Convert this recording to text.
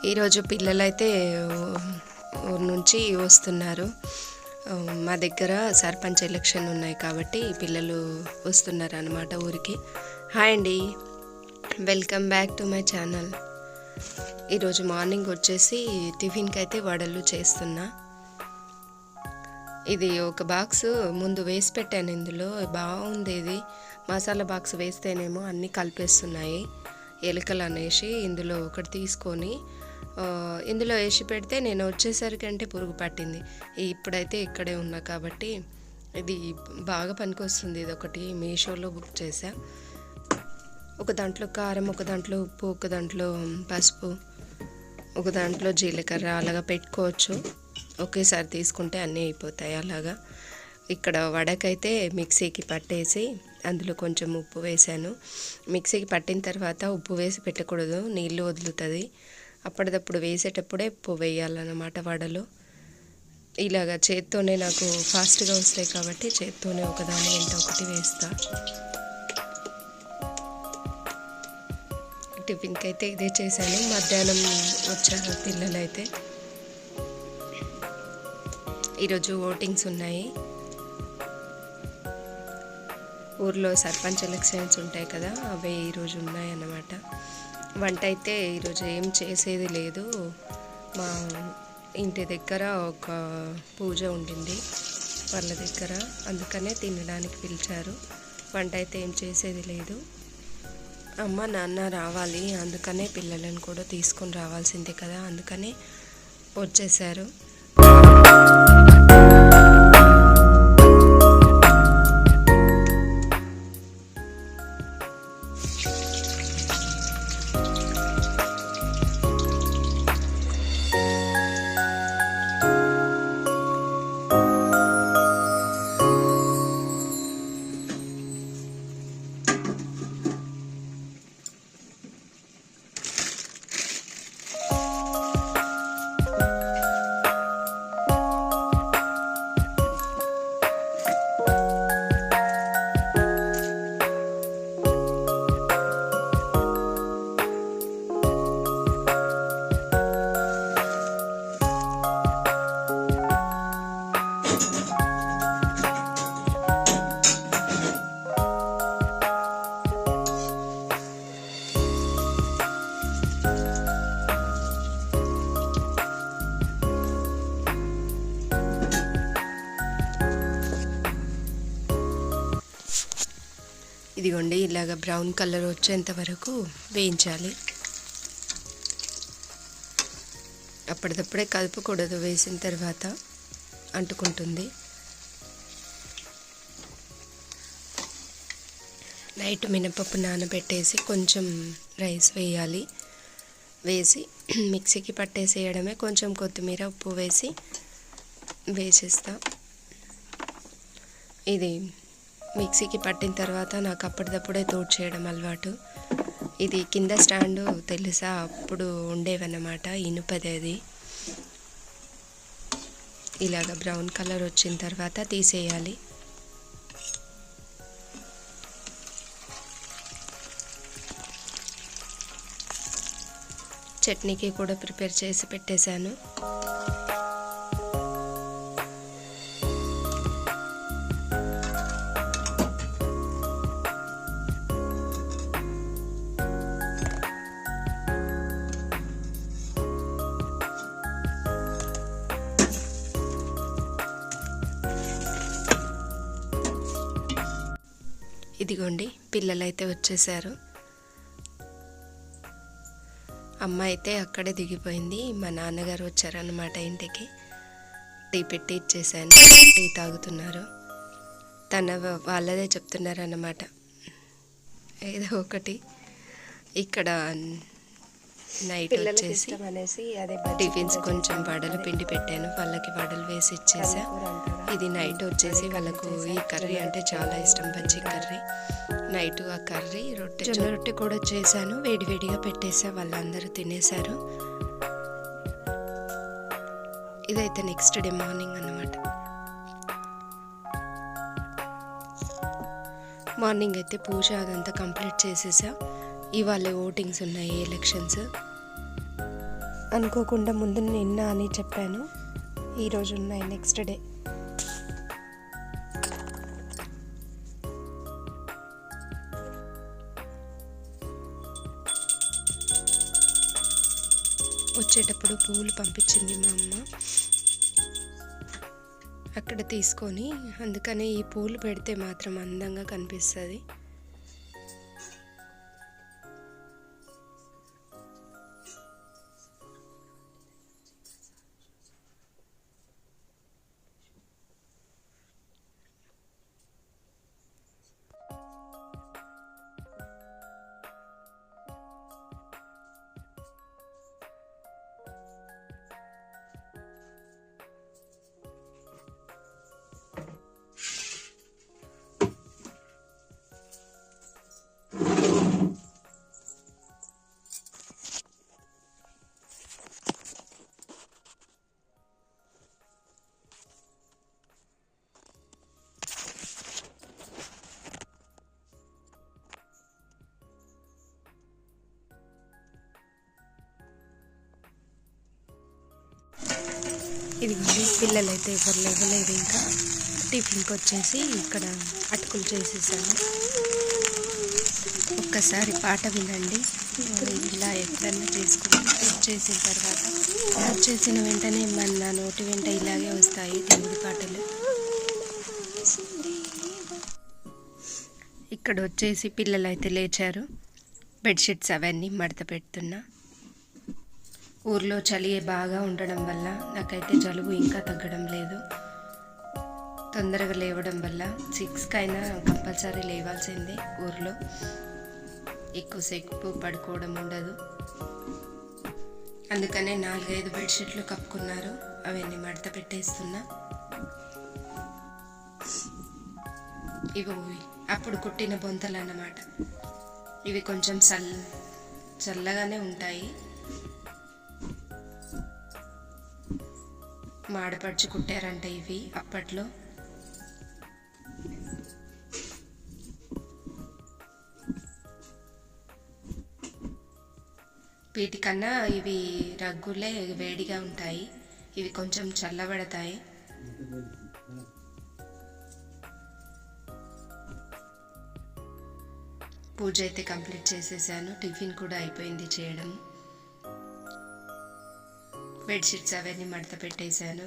ఈరోజు పిల్లలైతే ఊరు నుంచి వస్తున్నారు. మా దగ్గర సర్పంచ్ ఎలక్షన్ ఉన్నాయి కాబట్టి పిల్లలు వస్తున్నారు అన్నమాట ఊరికి. హాయ్ అండి, welcome back to my channel. ఈరోజు మార్నింగ్ వచ్చేసి టిఫిన్కి అయితే వడలు చేస్తున్నా. ఇది ఒక బాక్స్ ముందు వేసి పెట్టాను. ఇందులో బాగుంది. ఇది మసాలా బాక్స్ వేస్తేనేమో అన్నీ కలిపేస్తున్నాయి ఎలుకలు అనేసి ఇందులో ఒకటి తీసుకొని ఇందులో వేసి పెడితే నేను వచ్చేసరికి అంటే పురుగు పట్టింది. ఇప్పుడైతే ఇక్కడే ఉన్నా కాబట్టి ఇది బాగా పనికొస్తుంది. ఇది ఒకటి మీషోలో బుక్ చేసా. ఒక దాంట్లో కారం, ఒక దాంట్లో ఉప్పు, ఒక దాంట్లో పసుపు, ఒక దాంట్లో జీలకర్ర అలాగా పెట్టుకోవచ్చు. ఒకేసారి తీసుకుంటే అన్నీ అయిపోతాయి అలాగా. ఇక్కడ వడకైతే మిక్సీకి పట్టేసి అందులో కొంచెం ఉప్పు వేసాను. మిక్సీకి పట్టిన తర్వాత ఉప్పు వేసి పెట్టకూడదు, నీళ్ళు వదులుతుంది. అప్పటిదప్పుడు వేసేటప్పుడే ఉప్పు వేయాలన్నమాట వడలు. ఇలాగా చేత్తోనే నాకు ఫాస్ట్గా వస్తాయి కాబట్టి చేత్తోనే ఒకదాని వెంట ఒకటి వేస్తా. టిఫిన్కి అయితే ఇదే చేశాను. మధ్యాహ్నం వచ్చారు పిల్లలైతే. ఈరోజు ఓటింగ్స్ ఉన్నాయి. ఊర్లో సర్పంచ్ ఎలక్షన్స్ ఉంటాయి కదా, అవే ఈరోజు ఉన్నాయన్నమాట. వంట అయితే ఈరోజు ఏం చేసేది లేదు. మా ఇంటి దగ్గర ఒక పూజ ఉండింది వాళ్ళ దగ్గర, అందుకనే తినడానికి పిలిచారు. వంట అయితే ఏం చేసేది లేదు. అమ్మ నాన్న రావాలి, అందుకనే పిల్లలను కూడా తీసుకొని రావాల్సిందే కదా, అందుకనే వచ్చేసారు. ఇదిగోండి, ఇలాగ బ్రౌన్ కలర్ వచ్చేంత వరకు వేయించాలి. అప్పటిదప్పుడే కలుపుకూడదు, వేసిన తర్వాత అంటుకుంటుంది. నైట్ మినపప్పు నానబెట్టేసి కొంచెం రైస్ వేయాలి. వేసి మిక్సీకి పట్టేసేయడమే. కొంచెం కొత్తిమీర, ఉప్పు వేసి వేసేస్తా. ఇది మిక్సీకి పట్టిన తర్వాత నాకు అప్పటిదప్పుడే తోడు చేయడం అలవాటు. ఇది కింద స్టాండు తెలుసా, అప్పుడు ఉండేవన్నమాట, ఇనుపది. అది ఇలాగ బ్రౌన్ కలర్ వచ్చిన తర్వాత తీసేయాలి. చట్నీకి కూడా ప్రిపేర్ చేసి పెట్టేశాను. ఇదిగోండి, పిల్లలైతే వచ్చేసారు. అమ్మ అయితే అక్కడే దిగిపోయింది. మా నాన్నగారు వచ్చారన్నమాట ఇంటికి. టీ పెట్టి ఇచ్చేసాను, టీ తాగుతున్నారు. వాళ్ళదే చెప్తున్నారన్నమాట ఏదో ఒకటి. ఇక్కడ నైట్ వచ్చేసి టిఫిన్స్ కొంచెం వడలు పిండి పెట్టాను. వాళ్ళకి వడలు వేసి ఇచ్చేసా. ఇది నైట్ వచ్చేసి వాళ్ళకు ఈ కర్రీ అంటే చాలా ఇష్టం, పచ్చి కర్రీ. నైట్ ఆ కర్రీ జొన్న రొట్టె కూడా చేశాను, వేడివేడిగా పెట్టేసా. వాళ్ళందరూ తినేశారు. ఇదైతే నెక్స్ట్ డే మార్నింగ్ అన్నమాట. మార్నింగ్ అయితే పూజ అదంతా కంప్లీట్ చేసేసా. ఇవాళ ఓటింగ్స్ ఉన్నాయి, ఎలక్షన్స్. అనుకోకుండా ముందు నిన్న అని చెప్పాను, ఈరోజు ఉన్నాయి నెక్స్ట్ డే. వచ్చేటప్పుడు పువ్వులు పంపించింది మా అమ్మ, అక్కడ తీసుకొని, అందుకనే ఈ పూలు పెడితే మాత్రం అందంగా కనిపిస్తుంది. ఇదిగోండి, పిల్లలు అయితే ఎవరు లేవలేదు. ఇంకా టిఫిన్కి వచ్చేసి ఇక్కడ అటుకులు చేసేసాను. ఒక్కసారి పాట వినండి. ఇలా ఎప్పుడన్నా చేసుకుంటే చేసిన తర్వాత చేసిన వెంటనే మన నోటి వెంట ఇలాగే వస్తాయి దేవుడి పాటలు. ఇక్కడ వచ్చేసి పిల్లలు అయితే లేచారు. బెడ్షీట్స్ అవన్నీ మడత పెడుతున్నా. ఊర్లో చలి బాగా ఉండడం వల్ల నాకైతే జలుబు ఇంకా తగ్గడం లేదు. తొందరగా లేవడం వల్ల 6కి అయినా కంపల్సరీ లేవాల్సిందే. ఊర్లో ఎక్కువసేపు పడుకోవడం ఉండదు. అందుకనే 4-5 బెడ్షీట్లు కప్పుకున్నారు, అవన్నీ మడత పెట్టేస్తున్నా. ఇవి అప్పుడు కుట్టిన బొంతలు అన్నమాట. ఇవి కొంచెం చల్లగానే ఉంటాయి. మాడపడిచి కుట్టారంటే ఇవి అప్పట్లో. వీటికన్నా ఇవి రగ్గులే వేడిగా ఉంటాయి, ఇవి కొంచెం చల్లబడతాయి. పూజ అయితే కంప్లీట్ చేసేసాను. టిఫిన్ కూడా అయిపోయింది చేయడం. బెడ్షీట్స్ అవన్నీ మడత పెట్టేశాను.